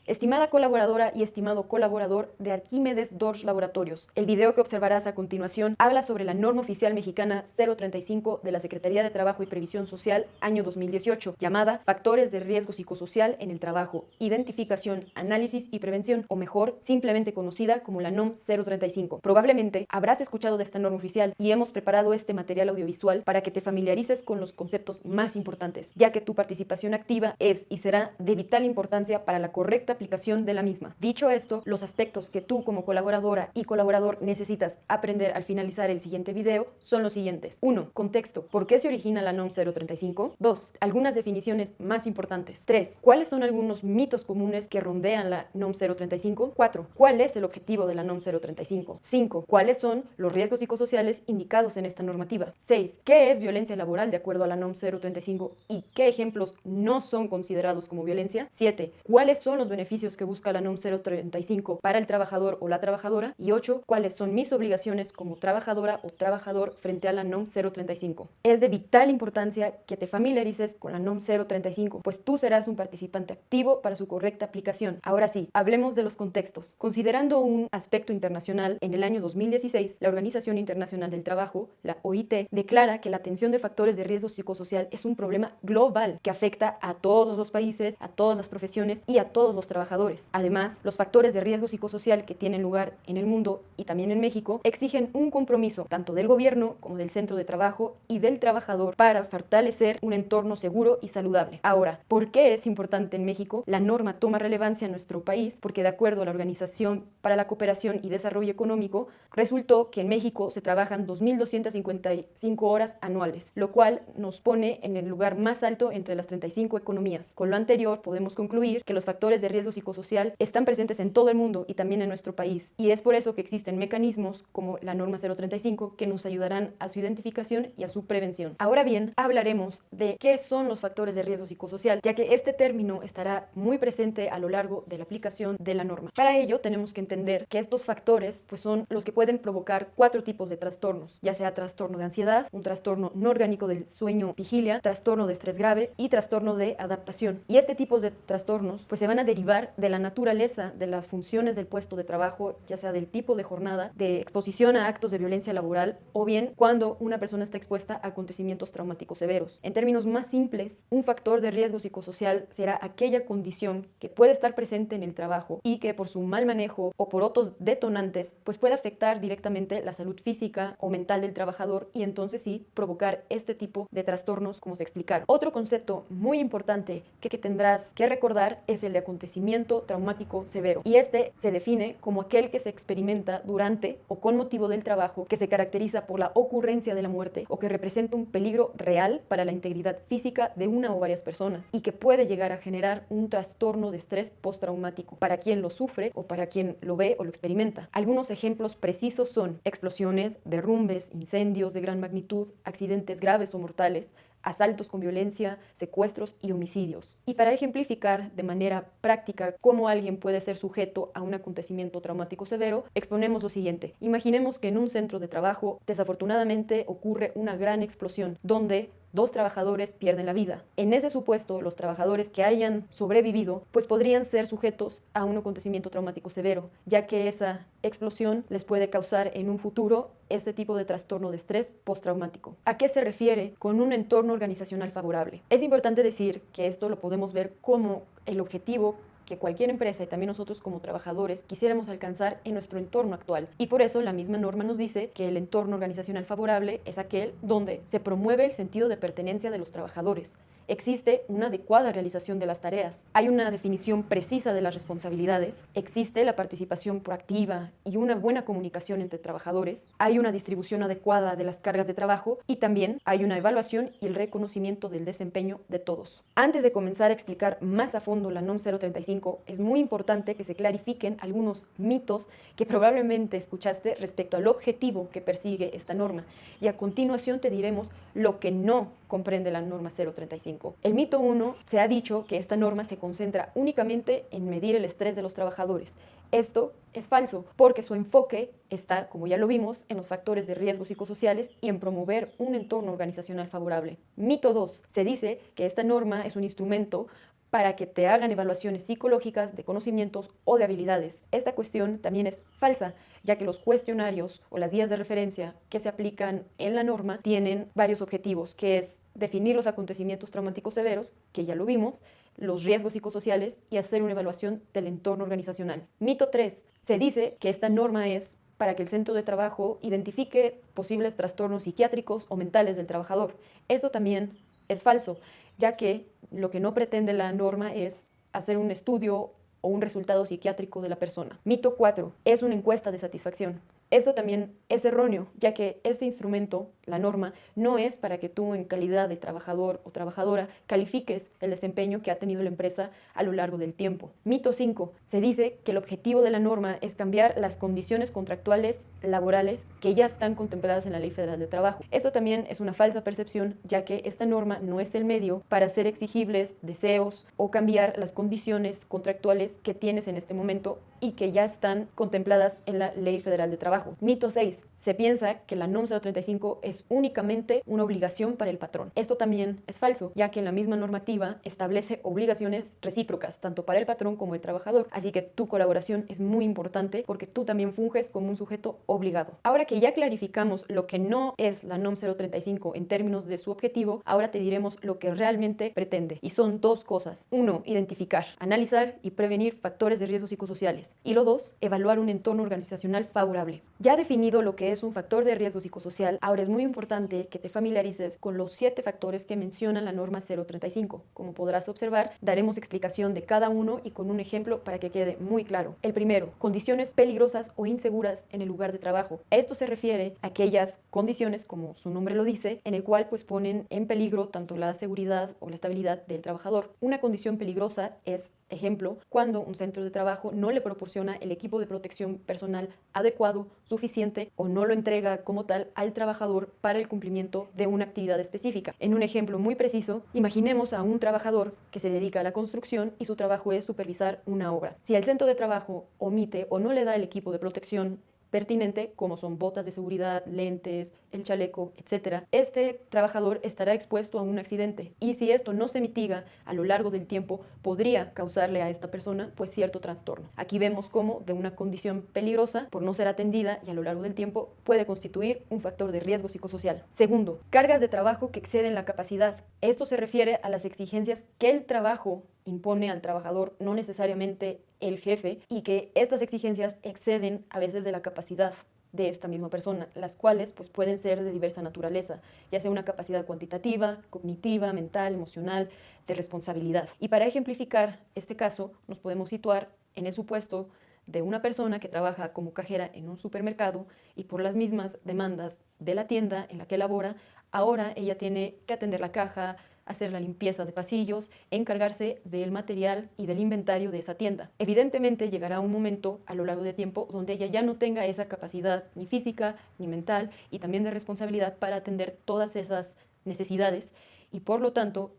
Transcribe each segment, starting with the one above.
Estimada colaboradora y estimado colaborador de Arquímedes Dodge Laboratorios, el video que observarás a continuación habla sobre la norma oficial mexicana 035 de la Secretaría de Trabajo y Previsión Social año 2018, llamada Factores de Riesgo Psicosocial en el Trabajo, Identificación, Análisis y Prevención, o mejor, simplemente conocida como la NOM 035. Probablemente habrás escuchado de esta norma oficial y hemos preparado este material audiovisual para que te familiarices con los conceptos más importantes, ya que tu participación activa es y será de vital importancia para la correcta aplicación de la misma. Dicho esto, los aspectos que tú como colaboradora y colaborador necesitas aprender al finalizar el siguiente video son los siguientes. 1. Contexto. ¿Por qué se origina la NOM 035? 2. Algunas definiciones más importantes. 3. ¿Cuáles son algunos mitos comunes que rondean la NOM 035? 4. ¿Cuál es el objetivo de la NOM 035? 5. ¿Cuáles son los riesgos psicosociales indicados en esta normativa? 6. ¿Qué es violencia laboral de acuerdo a la NOM 035 y qué ejemplos no son considerados como violencia? 7. ¿Cuáles son los beneficios que busca la NOM 035 para el trabajador o la trabajadora? Y 8. ¿Cuáles son mis obligaciones como trabajadora o trabajador frente a la NOM 035? Es de vital importancia que te familiarices con la NOM 035, pues tú serás un participante activo para su correcta aplicación. Ahora sí, hablemos de los contextos. Considerando un aspecto internacional, en el año 2016, la Organización Internacional del Trabajo, la OIT, declara que la atención de factores de riesgo psicosocial es un problema global que afecta a todos los países, a todas las profesiones y a todos los trabajadores. Además, los factores de riesgo psicosocial que tienen lugar en el mundo y también en México exigen un compromiso tanto del gobierno como del centro de trabajo y del trabajador para fortalecer un entorno seguro y saludable. Ahora, ¿por qué es importante en México? La norma toma relevancia en nuestro país porque, de acuerdo a la Organización para la Cooperación y Desarrollo Económico, resultó que en México se trabajan 2.255 horas anuales, lo cual nos pone en el lugar más alto entre las 35 economías. Con lo anterior, podemos concluir que los factores de riesgo psicosocial están presentes en todo el mundo y también en nuestro país, y es por eso que existen mecanismos como la norma 035 que nos ayudarán a su identificación y a su prevención. Ahora bien, hablaremos de qué son los factores de riesgo psicosocial, ya que este término estará muy presente a lo largo de la aplicación de la norma. Para ello, tenemos que entender que estos factores son los que pueden provocar 4 tipos de trastornos, ya sea trastorno de ansiedad, un trastorno no orgánico del sueño vigilia, trastorno de estrés grave y trastorno de adaptación. Y este tipo de trastornos se van a derivar de la naturaleza de las funciones del puesto de trabajo, ya sea del tipo de jornada, de exposición a actos de violencia laboral o bien cuando una persona está expuesta a acontecimientos traumáticos severos. En términos más simples, un factor de riesgo psicosocial será aquella condición que puede estar presente en el trabajo y que por su mal manejo o por otros detonantes puede afectar directamente la salud física o mental del trabajador y entonces sí provocar este tipo de trastornos como se explicaron. Otro concepto muy importante que tendrás que recordar es el de acontecimiento traumático severo, y este se define como aquel que se experimenta durante o con motivo del trabajo, que se caracteriza por la ocurrencia de la muerte o que representa un peligro real para la integridad física de una o varias personas y que puede llegar a generar un trastorno de estrés postraumático para quien lo sufre o para quien lo ve o lo experimenta. Algunos ejemplos precisos son explosiones, derrumbes, incendios de gran magnitud, accidentes graves o mortales, asaltos con violencia, secuestros y homicidios. Y para ejemplificar de manera práctica cómo alguien puede ser sujeto a un acontecimiento traumático severo, exponemos lo siguiente. Imaginemos que en un centro de trabajo desafortunadamente ocurre una gran explosión donde 2 trabajadores pierden la vida. En ese supuesto, los trabajadores que hayan sobrevivido podrían ser sujetos a un acontecimiento traumático severo, ya que esa explosión les puede causar en un futuro este tipo de trastorno de estrés postraumático. ¿A qué se refiere con un entorno organizacional favorable? Es importante decir que esto lo podemos ver como el objetivo que cualquier empresa y también nosotros como trabajadores quisiéramos alcanzar en nuestro entorno actual. Y por eso la misma norma nos dice que el entorno organizacional favorable es aquel donde se promueve el sentido de pertenencia de los trabajadores. Existe una adecuada realización de las tareas, hay una definición precisa de las responsabilidades, existe la participación proactiva y una buena comunicación entre trabajadores, hay una distribución adecuada de las cargas de trabajo y también hay una evaluación y el reconocimiento del desempeño de todos. Antes de comenzar a explicar más a fondo la NOM 035, es muy importante que se clarifiquen algunos mitos que probablemente escuchaste respecto al objetivo que persigue esta norma, y a continuación te diremos lo que no comprende la norma 035. El mito 1, se ha dicho que esta norma se concentra únicamente en medir el estrés de los trabajadores. Esto es falso, porque su enfoque está, como ya lo vimos, en los factores de riesgo psicosociales y en promover un entorno organizacional favorable. Mito 2, se dice que esta norma es un instrumento para que te hagan evaluaciones psicológicas de conocimientos o de habilidades. Esta cuestión también es falsa, ya que los cuestionarios o las guías de referencia que se aplican en la norma tienen varios objetivos, que es definir los acontecimientos traumáticos severos, que ya lo vimos, los riesgos psicosociales y hacer una evaluación del entorno organizacional. Mito 3. Se dice que esta norma es para que el centro de trabajo identifique posibles trastornos psiquiátricos o mentales del trabajador. Eso también es falso, ya que lo que no pretende la norma es hacer un estudio o un resultado psiquiátrico de la persona. Mito 4. Es una encuesta de satisfacción. Esto también es erróneo, ya que este instrumento, la norma, no es para que tú en calidad de trabajador o trabajadora califiques el desempeño que ha tenido la empresa a lo largo del tiempo. Mito 5. Se dice que el objetivo de la norma es cambiar las condiciones contractuales laborales que ya están contempladas en la Ley Federal de Trabajo. Esto también es una falsa percepción, ya que esta norma no es el medio para hacer exigibles deseos o cambiar las condiciones contractuales que tienes en este momento y que ya están contempladas en la Ley Federal de Trabajo. Mito 6. Se piensa que la NOM 035 es únicamente una obligación para el patrón. Esto también es falso, ya que la misma normativa establece obligaciones recíprocas, tanto para el patrón como el trabajador. Así que tu colaboración es muy importante porque tú también funges como un sujeto obligado. Ahora que ya clarificamos lo que no es la NOM 035 en términos de su objetivo, ahora te diremos lo que realmente pretende. Y son dos cosas. 1. Identificar, analizar y prevenir factores de riesgo psicosociales. Y lo 2. Evaluar un entorno organizacional favorable. Ya definido lo que es un factor de riesgo psicosocial, ahora es muy importante que te familiarices con los 7 factores que menciona la norma 035. Como podrás observar, daremos explicación de cada uno y con un ejemplo para que quede muy claro. El primero, condiciones peligrosas o inseguras en el lugar de trabajo. A esto se refiere a aquellas condiciones, como su nombre lo dice, en el cual pues ponen en peligro tanto la seguridad o la estabilidad del trabajador. Una condición peligrosa es, ejemplo, cuando un centro de trabajo no le proporciona el equipo de protección personal adecuado, suficiente o no lo entrega como tal al trabajador para el cumplimiento de una actividad específica. En un ejemplo muy preciso, imaginemos a un trabajador que se dedica a la construcción y su trabajo es supervisar una obra. Si el centro de trabajo omite o no le da el equipo de protección pertinente, como son botas de seguridad, lentes, el chaleco, etc., este trabajador estará expuesto a un accidente. Y si esto no se mitiga a lo largo del tiempo, podría causarle a esta persona pues cierto trastorno. Aquí vemos cómo de una condición peligrosa, por no ser atendida y a lo largo del tiempo, puede constituir un factor de riesgo psicosocial. Segundo, cargas de trabajo que exceden la capacidad. Esto se refiere a las exigencias que el trabajo impone al trabajador, no necesariamente el jefe, y que estas exigencias exceden a veces de la capacidad de esta misma persona, las cuales pues pueden ser de diversa naturaleza, ya sea una capacidad cuantitativa, cognitiva, mental, emocional, de responsabilidad. Y para ejemplificar este caso, nos podemos situar en el supuesto de una persona que trabaja como cajera en un supermercado y por las mismas demandas de la tienda en la que labora, ahora ella tiene que atender la caja, hacer la limpieza de pasillos, encargarse del material y del inventario de esa tienda. Evidentemente llegará un momento a lo largo del tiempo donde ella ya no tenga esa capacidad ni física ni mental y también de responsabilidad para atender todas esas necesidades y por lo tanto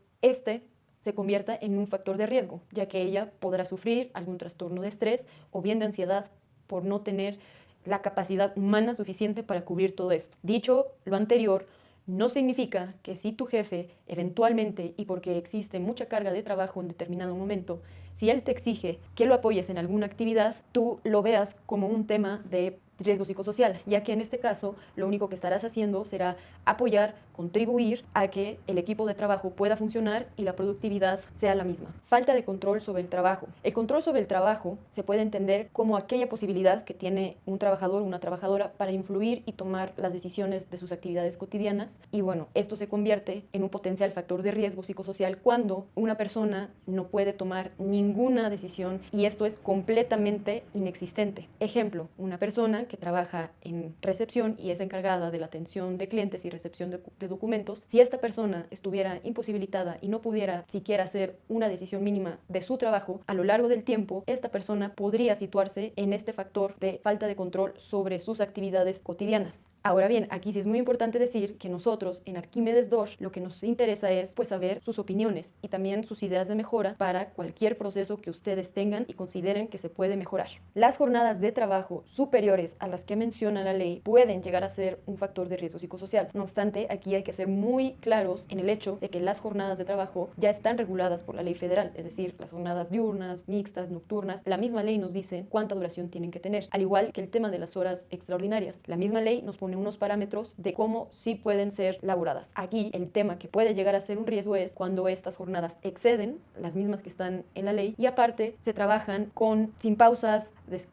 se convierta en un factor de riesgo, ya que ella podrá sufrir algún trastorno de estrés o bien de ansiedad por no tener la capacidad humana suficiente para cubrir todo esto. Dicho lo anterior, no significa que si tu jefe eventualmente y porque existe mucha carga de trabajo en determinado momento, si él te exige que lo apoyes en alguna actividad, tú lo veas como un tema de riesgo psicosocial, ya que en este caso lo único que estarás haciendo será apoyar, contribuir a que el equipo de trabajo pueda funcionar y la productividad sea la misma. Falta de control sobre el trabajo. El control sobre el trabajo se puede entender como aquella posibilidad que tiene un trabajador o una trabajadora para influir y tomar las decisiones de sus actividades cotidianas. Y bueno, esto se convierte en un potencial factor de riesgo psicosocial cuando una persona no puede tomar ninguna decisión y esto es completamente inexistente. Ejemplo, una persona que trabaja en recepción y es encargada de la atención de clientes y recepción de documentos, si esta persona estuviera imposibilitada y no pudiera siquiera hacer una decisión mínima de su trabajo, a lo largo del tiempo, esta persona podría situarse en este factor de falta de control sobre sus actividades cotidianas. Ahora bien, aquí sí es muy importante decir que nosotros en Arquímedes Dosh lo que nos interesa es pues saber sus opiniones y también sus ideas de mejora para cualquier proceso que ustedes tengan y consideren que se puede mejorar. Las jornadas de trabajo superiores a las que menciona la ley pueden llegar a ser un factor de riesgo psicosocial. No obstante, aquí hay que ser muy claros en el hecho de que las jornadas de trabajo ya están reguladas por la ley federal, es decir, las jornadas diurnas, mixtas, nocturnas. La misma ley nos dice cuánta duración tienen que tener, al igual que el tema de las horas extraordinarias. La misma ley nos pone unos parámetros de cómo sí pueden ser laboradas. Aquí el tema que puede llegar a ser un riesgo es cuando estas jornadas exceden las mismas que están en la ley y aparte se trabajan sin pausas,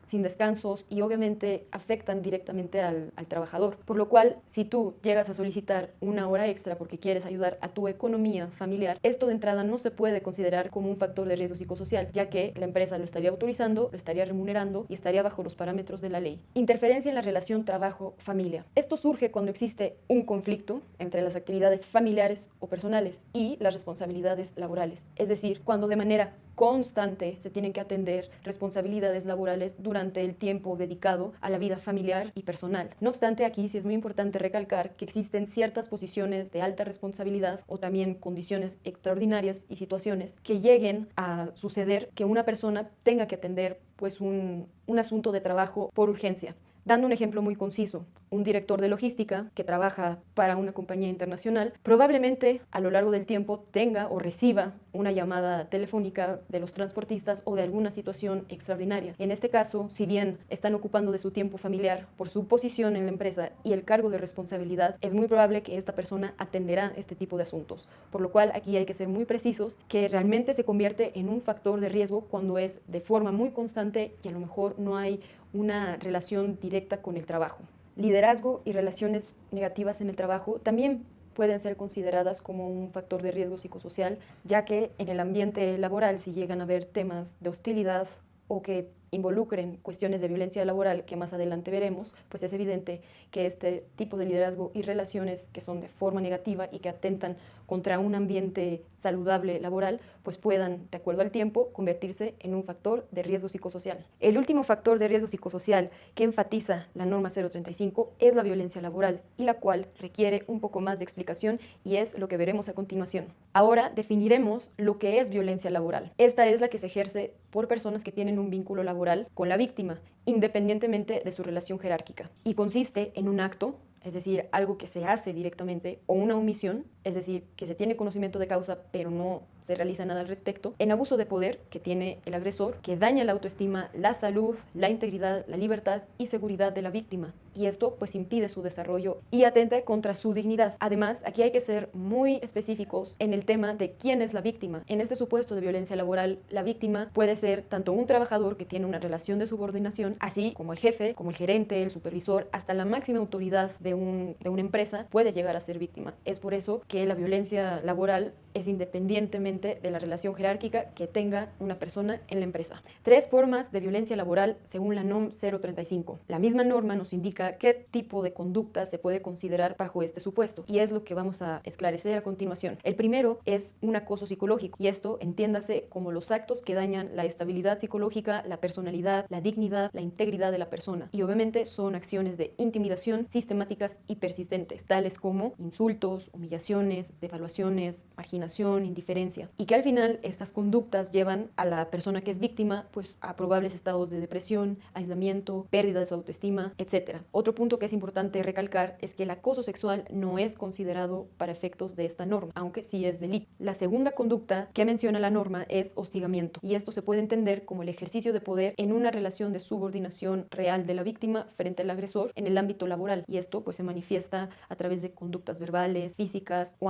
sin descansos y obviamente afectan directamente al trabajador. Por lo cual, si tú llegas a solicitar una hora extra porque quieres ayudar a tu economía familiar, esto de entrada no se puede considerar como un factor de riesgo psicosocial, ya que la empresa lo estaría autorizando, lo estaría remunerando y estaría bajo los parámetros de la ley. Interferencia en la relación trabajo-familia. Esto surge cuando existe un conflicto entre las actividades familiares o personales y las responsabilidades laborales. Es decir, cuando de manera constante se tienen que atender responsabilidades laborales durante el tiempo dedicado a la vida familiar y personal. No obstante, aquí sí es muy importante recalcar que existen ciertas posiciones de alta responsabilidad o también condiciones extraordinarias y situaciones que lleguen a suceder que una persona tenga que atender pues un asunto de trabajo por urgencia. Dando un ejemplo muy conciso, un director de logística que trabaja para una compañía internacional probablemente a lo largo del tiempo tenga o reciba una llamada telefónica de los transportistas o de alguna situación extraordinaria. En este caso, si bien están ocupando de su tiempo familiar por su posición en la empresa y el cargo de responsabilidad, es muy probable que esta persona atenderá este tipo de asuntos. Por lo cual aquí hay que ser muy precisos que realmente se convierte en un factor de riesgo cuando es de forma muy constante y a lo mejor no hay una relación directa con el trabajo. Liderazgo y relaciones negativas en el trabajo también pueden ser consideradas como un factor de riesgo psicosocial, ya que en el ambiente laboral, si llegan a haber temas de hostilidad o que involucren cuestiones de violencia laboral que más adelante veremos, pues es evidente que este tipo de liderazgo y relaciones que son de forma negativa y que atentan contra un ambiente saludable laboral, pues puedan, de acuerdo al tiempo, convertirse en un factor de riesgo psicosocial. El último factor de riesgo psicosocial que enfatiza la norma 035 es la violencia laboral y la cual requiere un poco más de explicación y es lo que veremos a continuación. Ahora definiremos lo que es violencia laboral. Esta es la que se ejerce por personas que tienen un vínculo laboral con la víctima, independientemente de su relación jerárquica, y consiste en un acto, es decir, algo que se hace directamente, o una omisión, es decir, que se tiene conocimiento de causa pero no se realiza nada al respecto, en abuso de poder que tiene el agresor, que daña la autoestima, la salud, la integridad, la libertad y seguridad de la víctima. Y esto pues impide su desarrollo y atenta contra su dignidad. Además, aquí hay que ser muy específicos en el tema de quién es la víctima. En este supuesto de violencia laboral, la víctima puede ser tanto un trabajador que tiene una relación de subordinación, así como el jefe, como el gerente, el supervisor, hasta la máxima autoridad de una empresa puede llegar a ser víctima. Es por eso que la violencia laboral es independientemente de la relación jerárquica que tenga una persona en la empresa. 3 formas de violencia laboral según la NOM 035. La misma norma nos indica qué tipo de conducta se puede considerar bajo este supuesto y es lo que vamos a esclarecer a continuación. El primero es un acoso psicológico y esto entiéndase como los actos que dañan la estabilidad psicológica, la personalidad, la dignidad, la integridad de la persona y obviamente son acciones de intimidación sistemáticas y persistentes, tales como insultos, humillaciones, devaluaciones, marginación, indiferencia, y que al final estas conductas llevan a la persona que es víctima pues a probables estados de depresión, aislamiento, pérdida de su autoestima, etc. Otro punto que es importante recalcar es que el acoso sexual no es considerado para efectos de esta norma, aunque sí es delito. La segunda conducta que menciona la norma es hostigamiento, y esto se puede entender como el ejercicio de poder en una relación de subordinación real de la víctima frente al agresor en el ámbito laboral, y esto pues se manifiesta a través de conductas verbales, físicas o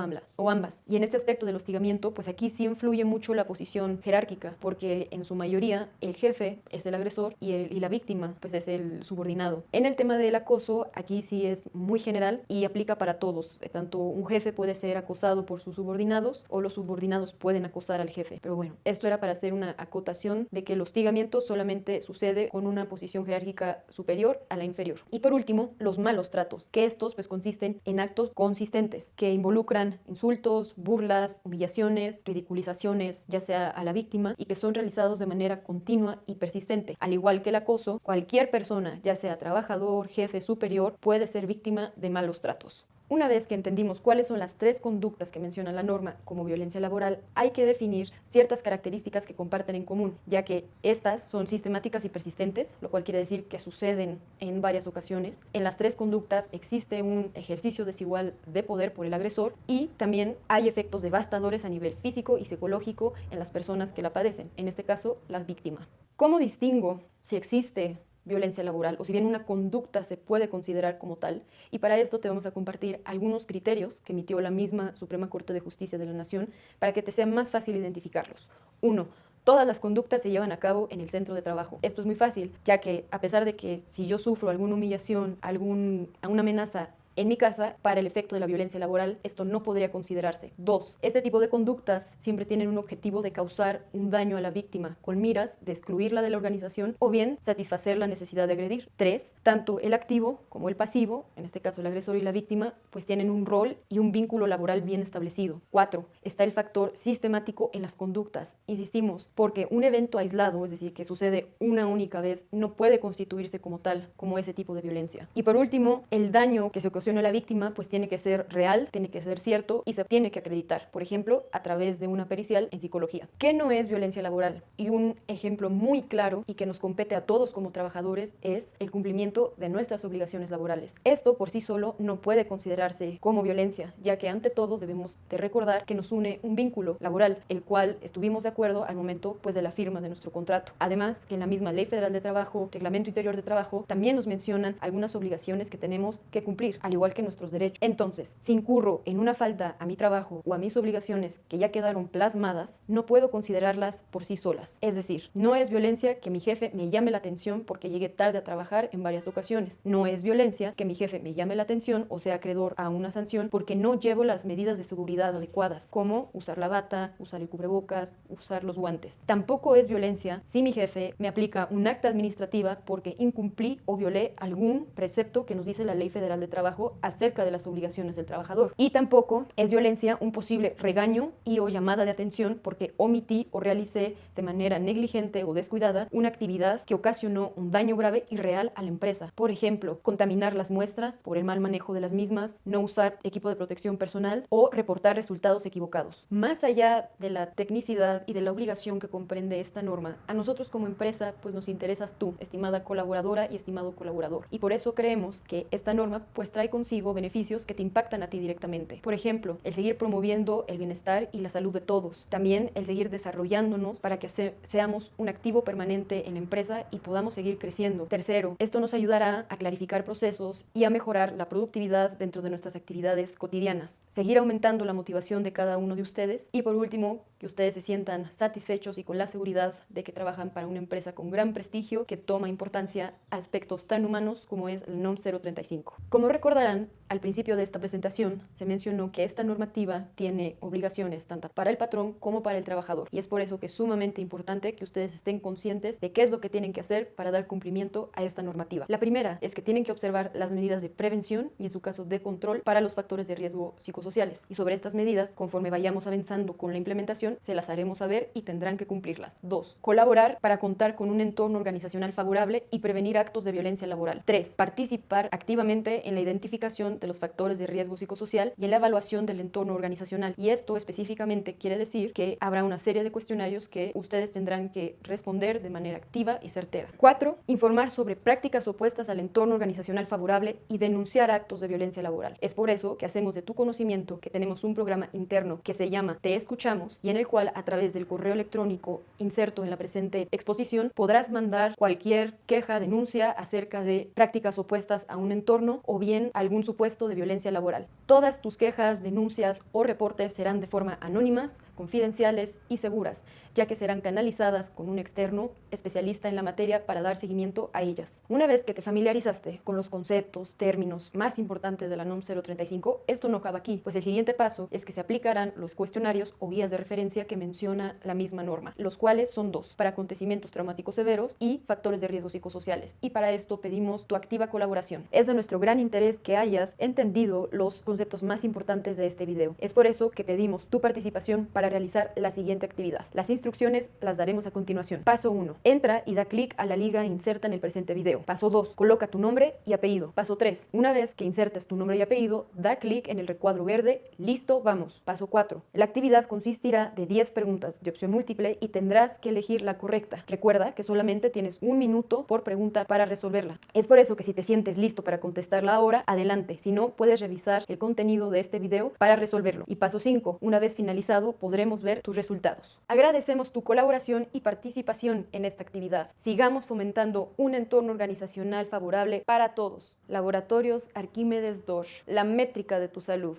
ambas. Y en este aspecto del hostigamiento, pues aquí sí influye mucho la posición jerárquica, porque en su mayoría el jefe es el agresor y la víctima pues es el subordinado. En el tema del acoso, aquí sí es muy general y aplica para todos. Tanto un jefe puede ser acosado por sus subordinados o los subordinados pueden acosar al jefe. Pero bueno, esto era para hacer una acotación de que el hostigamiento solamente sucede con una posición jerárquica superior a la inferior. Y por último, los malos tratos, que estos pues consisten en actos consistentes que involucran insultos, burlas, burlas, humillaciones, ridiculizaciones, ya sea a la víctima, y que son realizados de manera continua y persistente. Al igual que el acoso, cualquier persona, ya sea trabajador, jefe, superior, puede ser víctima de malos tratos. Una vez que entendimos cuáles son las 3 conductas que menciona la norma como violencia laboral, hay que definir ciertas características que comparten en común, ya que estas son sistemáticas y persistentes, lo cual quiere decir que suceden en varias ocasiones. En las 3 conductas existe un ejercicio desigual de poder por el agresor y también hay efectos devastadores a nivel físico y psicológico en las personas que la padecen, en este caso, la víctima. ¿Cómo distingo si existe violencia laboral o si bien una conducta se puede considerar como tal? Y para esto te vamos a compartir algunos criterios que emitió la misma Suprema Corte de Justicia de la Nación para que te sea más fácil identificarlos. 1. Todas las conductas se llevan a cabo en el centro de trabajo. Esto es muy fácil, ya que a pesar de que si yo sufro alguna humillación, alguna amenaza en mi casa, para el efecto de la violencia laboral, esto no podría considerarse. 2. Este tipo de conductas siempre tienen un objetivo de causar un daño a la víctima, con miras de excluirla de la organización o bien satisfacer la necesidad de agredir. 3. Tanto el activo como el pasivo, en este caso el agresor y la víctima, pues tienen un rol y un vínculo laboral bien establecido. 4. Está el factor sistemático en las conductas. Insistimos, porque un evento aislado, es decir, que sucede una única vez, no puede constituirse como tal, como ese tipo de violencia. Y por último, el daño que se ocasiona a la víctima pues tiene que ser real, tiene que ser cierto y se tiene que acreditar, por ejemplo, a través de una pericial en psicología. ¿Qué no es violencia laboral? Y un ejemplo muy claro y que nos compete a todos como trabajadores es el cumplimiento de nuestras obligaciones laborales. Esto por sí solo no puede considerarse como violencia, ya que ante todo debemos de recordar que nos une un vínculo laboral, el cual estuvimos de acuerdo al momento pues de la firma de nuestro contrato. Además, que en la misma Ley Federal de Trabajo, Reglamento Interior de Trabajo, también nos mencionan algunas obligaciones que tenemos que cumplir, al igual que nuestros derechos. Entonces, si incurro en una falta a mi trabajo o a mis obligaciones que ya quedaron plasmadas, no puedo considerarlas por sí solas. Es decir, no es violencia que mi jefe me llame la atención porque llegué tarde a trabajar en varias ocasiones. No es violencia que mi jefe me llame la atención o sea acreedor a una sanción porque no llevo las medidas de seguridad adecuadas, como usar la bata, usar el cubrebocas, usar los guantes. Tampoco es violencia si mi jefe me aplica un acta administrativa porque incumplí o violé algún precepto que nos dice la Ley Federal de Trabajo acerca de las obligaciones del trabajador. Y tampoco es violencia un posible regaño y o llamada de atención porque omití o realicé de manera negligente o descuidada una actividad que ocasionó un daño grave y real a la empresa. Por ejemplo, contaminar las muestras por el mal manejo de las mismas, no usar equipo de protección personal o reportar resultados equivocados. Más allá de la tecnicidad y de la obligación que comprende esta norma, a nosotros como empresa pues nos interesas tú, estimada colaboradora y estimado colaborador. Y por eso creemos que esta norma pues trae consigo beneficios que te impactan a ti directamente. Por ejemplo, el seguir promoviendo el bienestar y la salud de todos. También el seguir desarrollándonos para que seamos un activo permanente en la empresa y podamos seguir creciendo. Tercero, esto nos ayudará a clarificar procesos y a mejorar la productividad dentro de nuestras actividades cotidianas. Seguir aumentando la motivación de cada uno de ustedes. Y por último, que ustedes se sientan satisfechos y con la seguridad de que trabajan para una empresa con gran prestigio que toma importancia a aspectos tan humanos como es el NOM 035. Como recordarán, al principio de esta presentación se mencionó que esta normativa tiene obligaciones tanto para el patrón como para el trabajador y es por eso que es sumamente importante que ustedes estén conscientes de qué es lo que tienen que hacer para dar cumplimiento a esta normativa. La primera es que tienen que observar las medidas de prevención y en su caso de control para los factores de riesgo psicosociales y sobre estas medidas, conforme vayamos avanzando con la implementación, se las haremos saber y tendrán que cumplirlas. 2. Colaborar para contar con un entorno organizacional favorable y prevenir actos de violencia laboral. 3. Participar activamente en la identificación de los factores de riesgo psicosocial y en la evaluación del entorno organizacional. Y esto específicamente quiere decir que habrá una serie de cuestionarios que ustedes tendrán que responder de manera activa y certera. 4. Informar sobre prácticas opuestas al entorno organizacional favorable y denunciar actos de violencia laboral. Es por eso que hacemos de tu conocimiento que tenemos un programa interno que se llama Te Escuchamos y en el cual a través del correo electrónico inserto en la presente exposición podrás mandar cualquier queja, denuncia acerca de prácticas opuestas a un entorno o bien algún supuesto de violencia laboral. Todas tus quejas, denuncias o reportes serán de forma anónimas, confidenciales y seguras, ya que serán canalizadas con un externo especialista en la materia para dar seguimiento a ellas. Una vez que te familiarizaste con los conceptos, términos más importantes de la NOM 035, esto no acaba aquí, pues el siguiente paso es que se aplicarán los cuestionarios o guías de referencia evidencia que menciona la misma norma, los cuales son dos, para acontecimientos traumáticos severos y factores de riesgo psicosociales. Y para esto pedimos tu activa colaboración. Es de nuestro gran interés que hayas entendido los conceptos más importantes de este video. Es por eso que pedimos tu participación para realizar la siguiente actividad. Las instrucciones las daremos a continuación. Paso 1. Entra y da clic a la liga inserta en el presente video. Paso 2. Coloca tu nombre y apellido. Paso 3. Una vez que insertes tu nombre y apellido, da clic en el recuadro verde. Listo, vamos. Paso 4. La actividad consistirá de 10 preguntas de opción múltiple y tendrás que elegir la correcta. Recuerda que solamente tienes 1 minuto por pregunta para resolverla. Es por eso que si te sientes listo para contestarla ahora, adelante. Si no, puedes revisar el contenido de este video para resolverlo. Y paso 5. Una vez finalizado, podremos ver tus resultados. Agradecemos tu colaboración y participación en esta actividad. Sigamos fomentando un entorno organizacional favorable para todos. Laboratorios Arquímedes Dorsch, la métrica de tu salud.